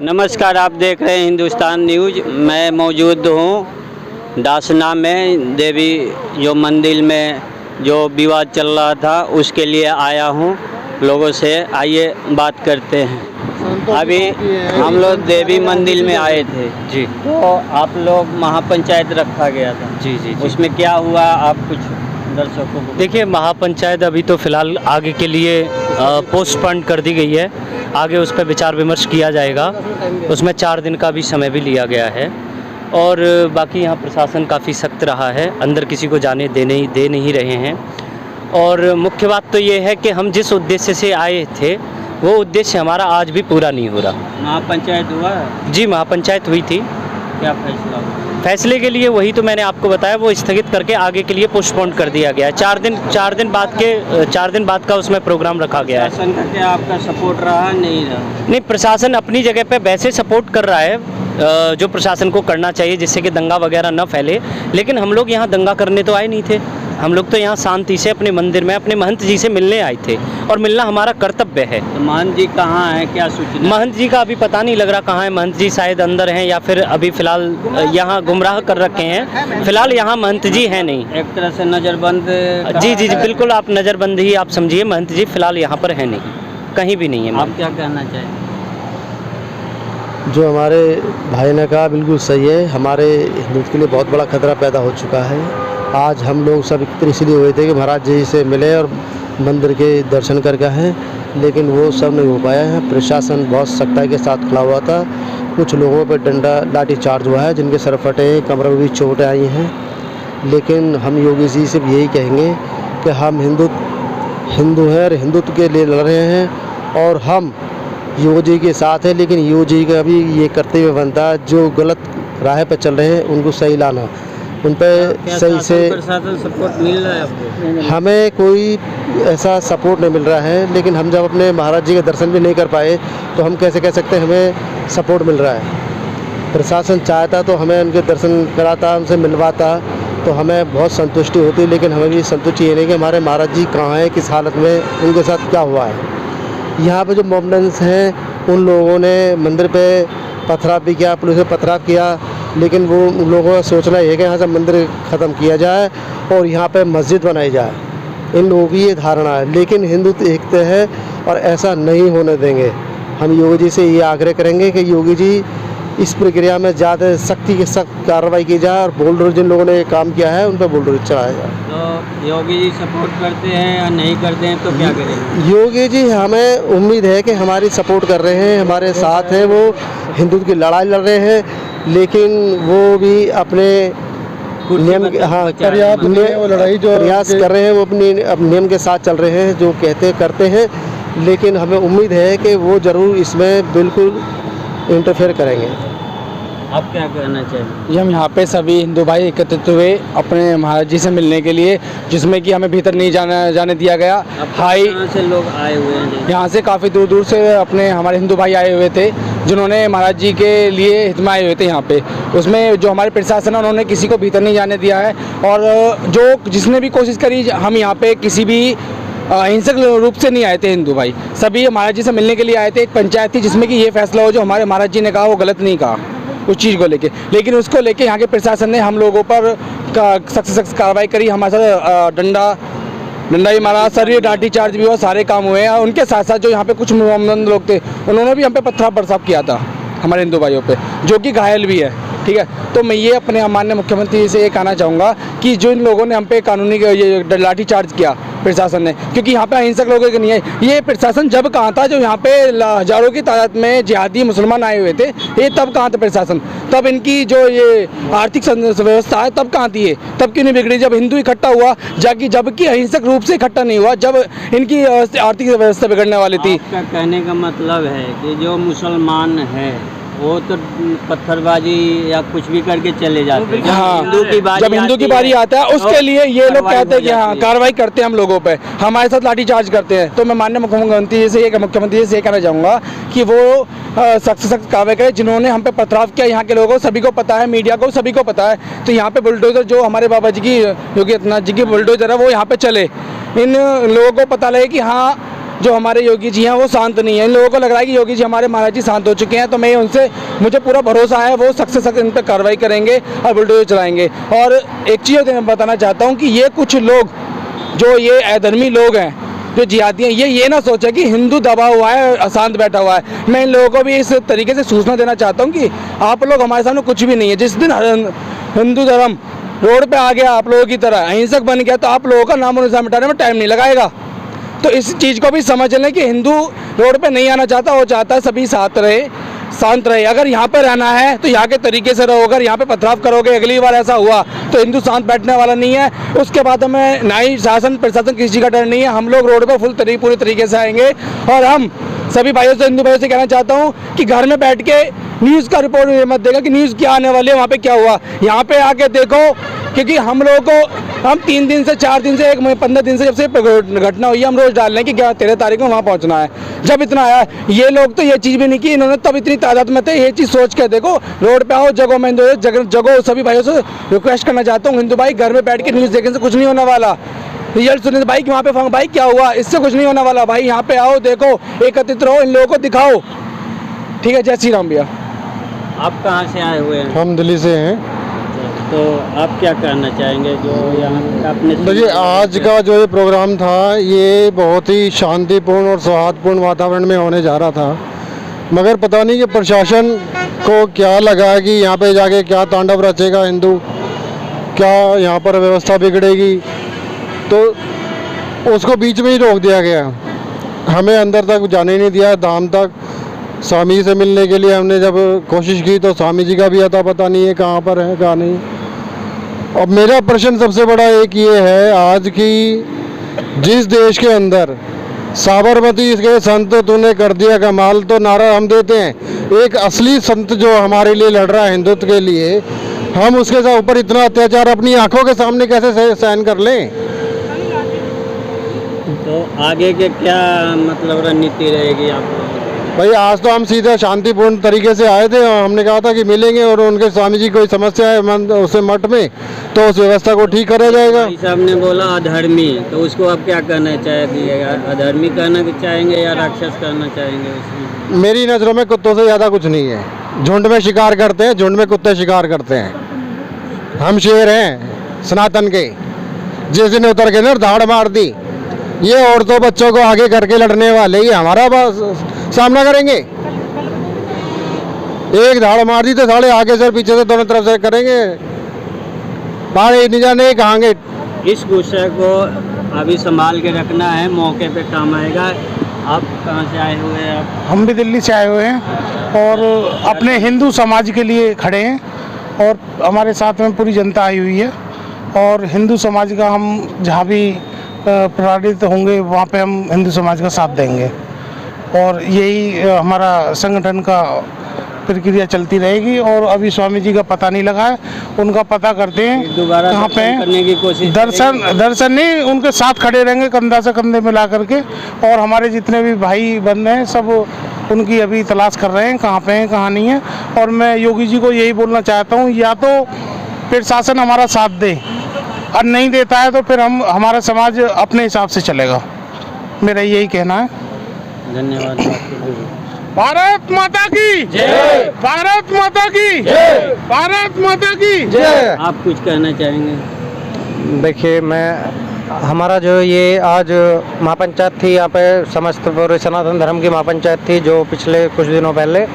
नमस्कार, आप देख रहे हैं हिंदुस्तान न्यूज। मैं मौजूद हूँ दासना में, देवी जो मंदिर में जो विवाद चल रहा था उसके लिए आया हूँ। लोगों से आइए बात करते हैं। अभी हम लोग देवी मंदिर में आए थे जी, तो आप लोग महापंचायत रखा गया था। जी जी जी। उसमें क्या हुआ, आप कुछ दर्शकों को देखिए, महापंचायत अभी तो फिलहाल आगे के लिए पोस्टपोन कर दी गई है। आगे उस पर विचार विमर्श किया जाएगा। उसमें 4 दिन का भी समय भी लिया गया है और बाकी यहाँ प्रशासन काफ़ी सख्त रहा है, अंदर किसी को जाने दे नहीं रहे हैं। और मुख्य बात तो ये है कि हम जिस उद्देश्य से आए थे वो उद्देश्य हमारा आज भी पूरा नहीं हो रहा। महापंचायत हुआ? जी, महापंचायत हुई थी। क्या फैसला हुआ? फैसले के लिए वही तो मैंने आपको बताया, वो स्थगित करके आगे के लिए पोस्टपोन कर दिया गया है। 4 दिन बाद का उसमें प्रोग्राम रखा गया है। प्रशासन का क्या आपका सपोर्ट रहा, नहीं रहा? नहीं, प्रशासन अपनी जगह पे वैसे सपोर्ट कर रहा है जो प्रशासन को करना चाहिए, जिससे कि दंगा वगैरह न फैले। लेकिन हम लोग यहाँ दंगा करने तो आए नहीं थे। हम लोग तो यहाँ शांति से अपने मंदिर में अपने महंत जी से मिलने आए थे और मिलना हमारा कर्तव्य है। तो महंत जी कहाँ हैं, क्या सूचना? महंत जी का अभी पता नहीं लग रहा कहाँ है। महंत जी शायद अंदर हैं या फिर अभी फ़िलहाल यहाँ गुमराह कर रखे हैं। फ़िलहाल यहाँ महंत जी हैं नहीं। एक तरह से नज़रबंद। जी जी जी, बिल्कुल आप नज़रबंद ही आप समझिए। महंत जी फ़िलहाल यहाँ पर है नहीं, कहीं भी नहीं है। आप क्या कहना चाहें? जो हमारे भाई ने कहा बिल्कुल सही है। हमारे हिंदुत्व के लिए बहुत बड़ा खतरा पैदा हो चुका है। आज हम लोग सब एकत्र इसलिए हुए थे कि महाराज जी से मिले और मंदिर के दर्शन करके हैं, लेकिन वो सब नहीं हो पाया है। प्रशासन बहुत सख्ताई के साथ खड़ा हुआ था। कुछ लोगों पर डंडा लाठी चार्ज हुआ है, जिनके सर फटे हैं, कमर में भी चोटें आई हैं। लेकिन हम योगी जी से यही कहेंगे कि हम हिंदू हैं और हिंदुत्व के लिए लड़ रहे हैं और हम योगी जी के साथ है। लेकिन योगी जी का भी ये कर्तव्य बनता है, जो गलत राह पर चल रहे हैं उनको सही लाना, उन पर सही से। प्रशासन सपोर्ट मिल रहा है आपको? हमें कोई ऐसा सपोर्ट नहीं मिल रहा है, लेकिन हम जब अपने महाराज जी के दर्शन भी नहीं कर पाए तो हम कैसे कह सकते हैं हमें सपोर्ट मिल रहा है। प्रशासन चाहता तो हमें उनके दर्शन कराता, उनसे मिलवाता तो हमें बहुत संतुष्टि होती। लेकिन हमें भी संतुष्टि ये नहीं कि हमारे महाराज जी कहाँ हैं, किस हालत में, उनके साथ क्या हुआ है। यहाँ पे जो मॉबडेंस हैं उन लोगों ने मंदिर पे पथराव भी किया, पुलिस ने पथराव किया, लेकिन वो उन लोगों का सोचना ये है कि यहाँ से मंदिर ख़त्म किया जाए और यहाँ पे मस्जिद बनाई जाए। इन लोगों की ये धारणा है, लेकिन हिंदुत्व एकता है और ऐसा नहीं होने देंगे। हम योगी जी से ये आग्रह करेंगे कि योगी जी इस प्रक्रिया में ज़्यादा सख्ती के सख्त कार्रवाई की जाए और बुलडोजर जिन लोगों ने ये काम किया है उन पर बुलडोजर चलाया जाए। तो योगी जी सपोर्ट करते हैं या नहीं करते हैं तो क्या करेंगे? योगी जी हमें उम्मीद है कि हमारी सपोर्ट कर रहे हैं, हमारे साथ हैं। वो हिंदुत्व की लड़ाई लड़ रहे हैं, लेकिन वो भी अपने नियम प्रयास कर रहे हैं। वो अपनी नियम के साथ चल रहे हैं, जो कहते करते हैं। लेकिन हमें उम्मीद है कि वो ज़रूर इसमें बिल्कुल इंटरफेयर करेंगे। आप क्या कहना चाहिए? हम यहाँ पे सभी हिंदू भाई एकत्रित हुए अपने महाराज जी से मिलने के लिए, जिसमें कि हमें भीतर नहीं जाने दिया गया। कहाँ से लोग आए हुए हैं? यहाँ से काफ़ी दूर दूर से अपने हमारे हिंदू भाई आए हुए थे, जिन्होंने महाराज जी के लिए हित में आए हुए थे यहाँ पे। उसमें जो हमारे प्रशासन है उन्होंने किसी को भीतर नहीं जाने दिया है और जो जिसने भी कोशिश करी, हम यहाँ पे किसी भी हिंसक रूप से नहीं आए थे। हिंदू भाई सभी महाराज जी से मिलने के लिए आए थे। एक पंचायत थी जिसमें कि ये फैसला हो जो हमारे महाराज जी ने कहा वो गलत नहीं कहा उस चीज़ को लेके, लेकिन उसको लेके यहाँ के प्रशासन ने हम लोगों पर सख्त से सख्त कार्रवाई करी। हमारे साथ डंडा भी मारा, सर ये लाठी चार्ज भी हुआ, सारे काम हुए हैं। उनके साथ साथ जो यहाँ पे कुछ मोमदन लोग थे उन्होंने भी हम पे पत्थर बरसाव किया था हमारे हिंदू भाइयों पे, जो कि घायल भी है। ठीक है, तो मैं ये अपने माननीय मुख्यमंत्री से ये कहना चाहूँगा कि जो इन लोगों ने हम पे कानूनी ये लाठी चार्ज किया प्रशासन ने, क्योंकि यहाँ पे अहिंसक लोगों की नहीं है। ये प्रशासन जब कहाँ था, जो यहाँ पे हजारों की तादाद में जिहादी मुसलमान आए हुए थे, ये तब कहाँ था प्रशासन? तब इनकी जो ये आर्थिक व्यवस्था है तब कहाँ थी? ये तब क्यों नहीं बिगड़ी जब हिंदू इकट्ठा हुआ, जबकि अहिंसक रूप से इकट्ठा नहीं हुआ, जब इनकी आर्थिक व्यवस्था बिगड़ने वाली थी। आपका कहने का मतलब है कि जो मुसलमान है वो तो पत्थरबाजी या कुछ भी करके चले जाते हैं। हाँ, जब हिंदू की बारी आता है उसके लिए ये लोग कहते हैं कि हाँ कार्रवाई करते हैं हम लोगों पे, हमारे साथ लाठी चार्ज करते हैं। तो मैं माननीय मुख्यमंत्री से ये कहना चाहूँगा कि वो सख्त से सख्त कार्रवाई करें। जिन्होंने हम पे पथराव किया, यहाँ के लोगों सभी को पता है, मीडिया को सभी को पता है। तो यहाँ पे बुलडोजर जो हमारे बाबा जी की योगी आदित्यनाथ जी की बुलडोजर है वो यहाँ पे चले, इन लोगों को पता लगे कि हाँ जो हमारे योगी जी हैं वो शांत नहीं है। इन लोगों को लग रहा है कि योगी जी हमारे महाराज जी शांत हो चुके हैं, तो मैं उनसे, मुझे पूरा भरोसा है वो सख्त से सख्त इन पर कार्रवाई करेंगे और बुलडोजर चलाएंगे। और एक चीज़ मैं बताना चाहता हूँ कि ये कुछ लोग जो ये अधर्मी लोग हैं, जो जिहादी हैं, ये ना सोचे कि हिंदू दबा हुआ है, अशांत बैठा हुआ है। मैं इन लोगों को भी इस तरीके से सूचना देना चाहता हूँ कि आप लोग हमारे सामने कुछ भी नहीं है। जिस दिन हिंदू धर्म रोड पे आ गया आप लोगों की तरह अहिंसक बन गया, तो आप लोगों का नाम और निशान मिटाने में टाइम नहीं लगाएगा। तो इस चीज़ को भी समझ लें कि हिंदू रोड पे नहीं आना चाहता, वो चाहता है सभी साथ रहे, शांत रहे। अगर यहाँ पे रहना है तो यहाँ के तरीके से रहो। अगर यहाँ पे पथराव करोगे, अगली बार ऐसा हुआ तो हिंदू शांत बैठने वाला नहीं है। उसके बाद हमें ना ही शासन प्रशासन किसी का डर नहीं है। हम लोग रोड पर पूरी तरीके से आएंगे। और हम सभी भाइयों से, हिंदू भाइयों से कहना चाहता हूँ कि घर में बैठ के न्यूज़ का रिपोर्ट मत देगा कि न्यूज़ क्या आने वाली है, वहाँ पे क्या हुआ। यहाँ पे आके देखो, क्योंकि हम लोगों को, हम 3 दिन से 4 दिन से 15 दिन से जब से घटना हुई है, हम रोज़ डाल रहे हैं कि 13 तारीख को वहाँ पहुँचना है। जब इतना आया, ये लोग तो ये चीज़ भी नहीं की, इन्होंने तब इतनी तादाद में थे। ये चीज़ सोच के देखो, रोड पे आओ, जगह में जगह सभी भाइयों से रिक्वेस्ट करना चाहता हूँ, हिंदू भाई घर में बैठ के न्यूज़ देखने से कुछ नहीं होने वाला। रिजल्ट सुने भाई कि वहाँ पे भाई क्या हुआ, इससे कुछ नहीं होने वाला। भाई यहाँ पे आओ, देखो, एकत्रित रहो, इन लोगों को दिखाओ। ठीक है, जय श्री राम भैया। आप कहाँ से आए हुए हैं? हम दिल्ली से हैं। तो आप क्या कहना चाहेंगे जो यहाँ आपने? देखिए, आज का जो ये प्रोग्राम था, ये बहुत ही शांतिपूर्ण और सौहार्दपूर्ण वातावरण में होने जा रहा था, मगर पता नहीं कि प्रशासन को क्या लगा कि यहाँ पे जाके क्या तांडव रचेगा हिंदू, क्या यहाँ पर व्यवस्था बिगड़ेगी, तो उसको बीच में ही रोक दिया गया। हमें अंदर तक जाने नहीं दिया। धाम तक स्वामी जी से मिलने के लिए हमने जब कोशिश की तो स्वामी जी का भी अता पता नहीं है, कहाँ पर है कहाँ नहीं। अब मेरा प्रश्न सबसे बड़ा एक ये है आज की, जिस देश के अंदर साबरमती के संत तूने कर दिया कमाल, तो नारा हम देते हैं। एक असली संत जो हमारे लिए लड़ रहा है हिंदुत्व के लिए, हम उसके ऊपर इतना अत्याचार अपनी आंखों के सामने कैसे सहन कर लें? तो आगे के क्या मतलब रणनीति रहेगी आप? भाई, आज तो हम सीधा शांतिपूर्ण तरीके से आए थे और हमने कहा था कि मिलेंगे और उनके स्वामी जी कोई समस्या है उसे मठ में, तो उस व्यवस्था को ठीक करा जाएगा। भाई साहब ने बोला अधर्मी, तो उसको आप क्या कहना चाहेंगे? अधर्मी कहना चाहेंगे या राक्षस कहना चाहेंगे उसमें? मेरी नज़रों में कुत्तों से ज़्यादा कुछ नहीं है। झुंड में शिकार करते हैं, झुंड में कुत्ते शिकार करते हैं। हम शेर हैं सनातन के। जिस दिन उतर के ना धाड़ मार दी, ये औरतों बच्चों को आगे करके लड़ने वाले ही हमारा सामना करेंगे। एक धाड़ मार दी तो साढ़े आगे से पीछे से दोनों तरफ से करेंगे, बाहर नहीं जाने कहांगे। इस गुस्से को अभी संभाल के रखना है, मौके पे काम आएगा। आप कहाँ से आए हुए हैं? आप? हम भी दिल्ली से आए हुए हैं और अपने हिंदू समाज के लिए खड़े हैं, और हमारे साथ में पूरी जनता आई हुई है। और हिंदू समाज का हम जहाँ भी प्रेरित होंगे वहाँ पे हम हिंदू समाज का साथ देंगे, और यही हमारा संगठन का प्रक्रिया चलती रहेगी। और अभी स्वामी जी का पता नहीं लगा है, उनका पता करते हैं दोबारा कहाँ पे करने की कोशिश। दर्शन नहीं, उनके साथ खड़े रहेंगे कंधा से कंधे मिला करके। और हमारे जितने भी भाई बंधु हैं सब उनकी अभी तलाश कर रहे हैं कहाँ पे हैं कहाँ नहीं है। और मैं योगी जी को यही बोलना चाहता हूँ, या तो प्रशासन हमारा साथ दे, और नहीं देता है तो फिर हमारा समाज अपने हिसाब से चलेगा। मेरा यही कहना है। धन्यवाद। भारत माता की जय, भारत माता की जय, भारत माता की जय। आप कुछ कहना चाहेंगे? देखिए, हमारा जो ये आज महापंचायत थी, यहाँ पे समस्त पूरे सनातन धर्म की महापंचायत थी, जो पिछले कुछ दिनों पहले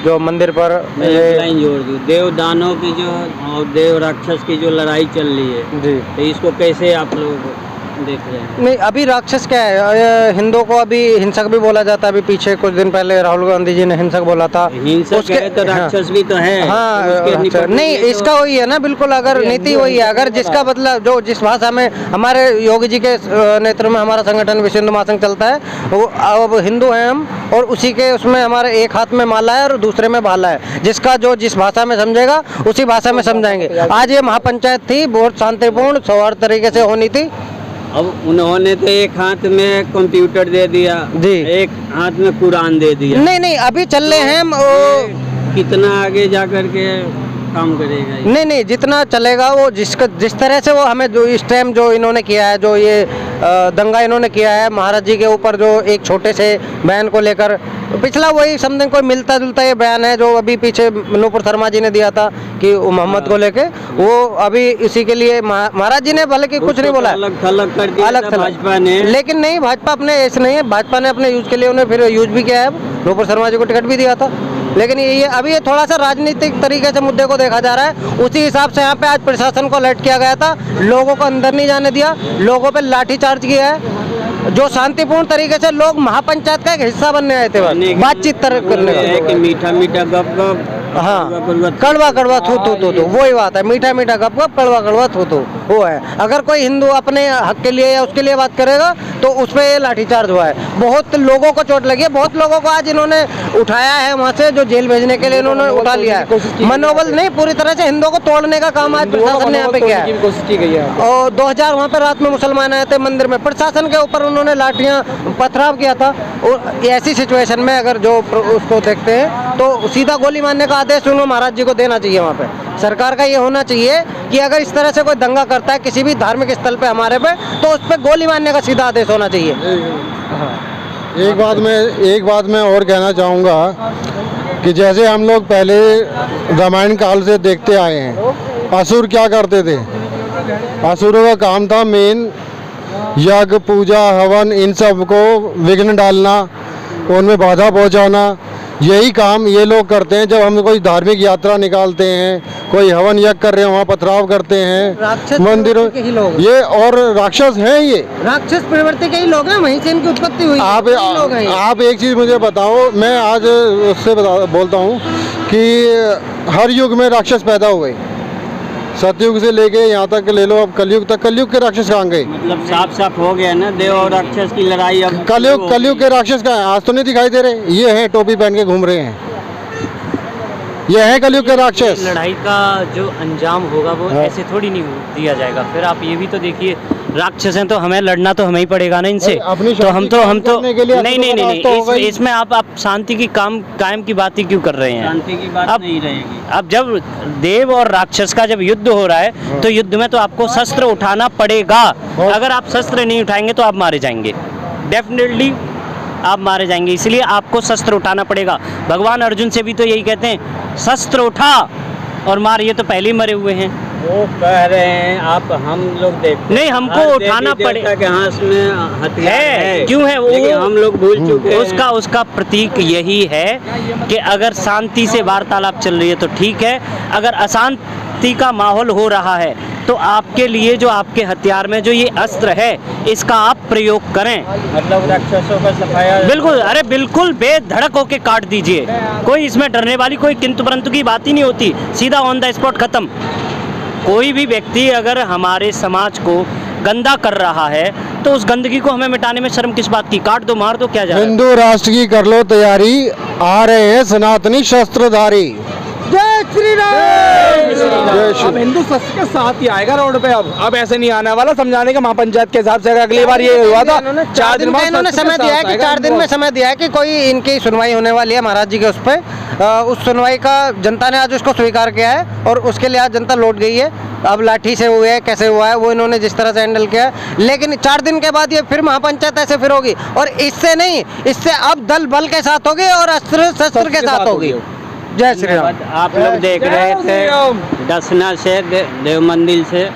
जो मंदिर पर लाइन जोड़ दूँ, देव दानव की जो और देव राक्षस की जो लड़ाई चल रही है जी, तो इसको कैसे आप लोग देख रहे हैं? नहीं, अभी राक्षस क्या है, हिंदुओं को अभी हिंसक भी बोला जाता है। अभी पीछे कुछ दिन पहले राहुल गांधी जी ने हिंसक बोला था। हिंसक है तो राक्षस भी तो है। हाँ, तो नहीं, इसका वही है ना, बिल्कुल। अगर नीति वही है, अगर जिसका बदला जो जिस भाषा में हमारे योगी जी के नेतृत्व में हमारा संगठन विश्व हिंदू महासंघ चलता है, वो अब हिंदू हैं हम, और उसी के उसमें हमारे एक हाथ में माला है और दूसरे में भाला है। जिसका जो जिस भाषा में समझेगा उसी भाषा में समझाएंगे। आज ये महापंचायत थी, बहुत शांतिपूर्ण सौहार्द तरीके से होनी थी। अब उन्होंने तो एक हाथ में कंप्यूटर दे दिया जी, एक हाथ में कुरान दे दिया। नहीं, अभी चल रहे हैं हम। कितना आगे जा करके काम करेगा? नहीं, जितना चलेगा वो जिस तरह से वो हमें जो इस टाइम जो इन्होंने किया है, जो ये दंगा इन्होंने किया है महाराज जी के ऊपर, जो एक छोटे से बयान को लेकर पिछला वही समथिंग कोई मिलता जुलता ये बयान है जो अभी पीछे नूपुर शर्मा जी ने दिया था कि मोहम्मद को लेके, वो अभी इसी के लिए महाराज जी ने भले कि कुछ नहीं बोला, अलग थलग कर दिया था भाजपा ने, लेकिन नहीं, भाजपा अपने ऐसे नहीं है, भाजपा ने अपने यूज के लिए उन्हें फिर यूज भी किया है, नूपुर शर्मा जी को टिकट भी दिया था। लेकिन ये अभी ये थोड़ा सा राजनीतिक तरीके से मुद्दे को देखा जा रहा है, उसी हिसाब से यहाँ पे आज प्रशासन को अलर्ट किया गया था, लोगों को अंदर नहीं जाने दिया, लोगों पे लाठीचार्ज किया है, जो शांतिपूर्ण तरीके से लोग महापंचायत का एक हिस्सा बनने आए थे, बातचीत करने कि मीठा मीठा गप गप, हाँ कड़वा कड़वा थू थू थू थू, वही बात है, मीठा मीठा गप गप कड़वा कड़वा थू थू, वो है। अगर कोई हिंदू अपने हक के लिए या उसके लिए बात करेगा तो उस पर ये लाठीचार्ज हुआ है, बहुत लोगों को चोट लगी है, बहुत लोगों को आज इन्होंने उठाया है वहाँ से, जो जेल भेजने के लिए इन्होंने उठा लिया है। मनोबल नहीं, पूरी तरह से हिंदुओं को तोड़ने का काम आज प्रशासन ने यहाँ पे किया है। कोशिश की गई है और 2000 वहाँ पे रात में मुसलमान आए थे मंदिर में, प्रशासन के ऊपर उन्होंने लाठियाँ पथराव किया था। और ऐसी सिचुएशन में अगर जो उसको देखते हैं तो सीधा गोली मारने का आदेश उन्होंने महाराज जी को देना चाहिए। वहाँ पे सरकार का ये होना चाहिए कि अगर इस तरह से कोई दंगा करता है किसी भी धार्मिक स्थल पे हमारे पे, तो उस पर गोली मारने का सीधा आदेश होना चाहिए। एक बात मैं और कहना चाहूँगा कि जैसे हम लोग पहले रामायण काल से देखते आए हैं, असुर क्या करते थे, असुरों का काम था मेन यज्ञ पूजा हवन इन सब को विघ्न डालना, उनमें बाधा पहुंचाना, यही काम ये लोग करते हैं। जब हम कोई धार्मिक यात्रा निकालते हैं, कोई हवन यज्ञ कर रहे हैं, वहाँ पथराव करते हैं मंदिरों के ही लोग, ये और राक्षस हैं, ये राक्षस प्रवृत्ति के ही लोग हैं, वहीं से इनकी उत्पत्ति हुई। आप एक चीज़ मुझे बताओ, मैं आज उससे बोलता हूँ कि हर युग में राक्षस पैदा हुए, सतयुग से लेके यहाँ तक ले लो, अब कलयुग तक, कलयुग के राक्षस कहाँ गए? मतलब साफ साफ हो गया ना देव और राक्षस की लड़ाई। अब कलयुग के राक्षस कहाँ हैं? आज तो नहीं दिखाई दे रहे, ये हैं टोपी पहन के घूम रहे हैं, ये है कलयुग के राक्षस। लड़ाई का जो अंजाम होगा वो ऐसे थोड़ी नहीं दिया जाएगा। फिर आप ये भी तो देखिए, राक्षस हैं तो हमें लड़ना तो हमें ही पड़ेगा ना इनसे, तो हम तो नहीं, इसमें आप शांति की कायम की बात ही क्यों कर रहे हैं? शांति की बात नहीं रहेगी। अब जब देव और राक्षस का जब युद्ध हो रहा है तो युद्ध में तो आपको शस्त्र उठाना पड़ेगा। अगर आप शस्त्र नहीं उठाएंगे तो आप मारे जाएंगे, डेफिनेटली आप मारे जाएंगे, इसलिए आपको शस्त्र उठाना पड़ेगा। भगवान अर्जुन से भी तो यही कहते हैं, शस्त्र उठा और मार, ये तो पहले ही मरे हुए हैं। वो कह रहे हैं आप, हम लोग देखते नहीं, हमको उठाना पड़ेगा कि हाँ इसमें हथियार है, क्यों है वो हम लोग भूल चुके हैं। उसका प्रतीक यही है कि अगर शांति से वार्तालाप चल रही है तो ठीक है, अगर अशांति का माहौल हो रहा है तो आपके लिए जो आपके हथियार में जो ये अस्त्र है इसका आप प्रयोग करें। मतलब राक्षसों का सफाया बिल्कुल, अरे बिल्कुल बेधड़क होके काट दीजिए, कोई इसमें डरने वाली कोई किंतु परंतु की बात ही नहीं होती, सीधा ऑन द स्पॉट खत्म। कोई भी व्यक्ति अगर हमारे समाज को गंदा कर रहा है तो उस गंदगी को हमें मिटाने में शर्म किस बात की? काट दो, मार दो, क्या जा रहा है? हिंदू राष्ट्र की कर लो तैयारी, आ रहे हैं सनातनी शस्त्रधारी। जय श्री राम। अब हिंदू शस्त्र के साथ ही आएगा रोड पे, अब ऐसे नहीं आने वाला, समझाने का महापंचायत के हिसाब से। अगली बार ये हुआ था 4 दिन में इन्होंने समय दिया है कि 4 दिन में समय दिया है कि कोई इनकी सुनवाई होने वाली है महाराज जी के उस पर। उस सुनवाई का जनता ने आज उसको स्वीकार किया है और उसके लिए आज जनता लौट गई है। अब लाठी से हुए है, कैसे हुआ है, वो इन्होंने जिस तरह से हैंडल किया है, लेकिन 4 दिन के बाद ये फिर महापंचायत ऐसे फिर होगी, और इससे नहीं, इससे अब दल बल के साथ होगी और अस्त्र शस्त्र के साथ होगी। जय श्री राम। आप लोग देख रहे थे डसना से देव मंदिर से,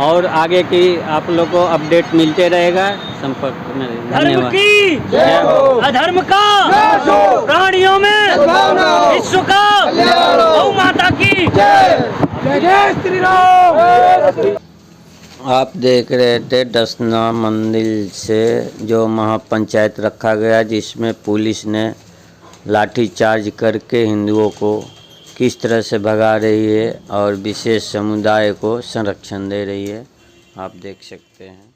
और आगे की आप लोग को अपडेट मिलते रहेगा, संपर्क में। धर्म की अधर्म का, प्राणियों में विश्व का, गौ माता की जय श्री राम। आप देख रहे थे डसना मंदिर से जो महापंचायत रखा गया, जिसमें पुलिस ने लाठीचार्ज करके हिंदुओं को किस तरह से भगा रही है और विशेष समुदाय को संरक्षण दे रही है, आप देख सकते हैं।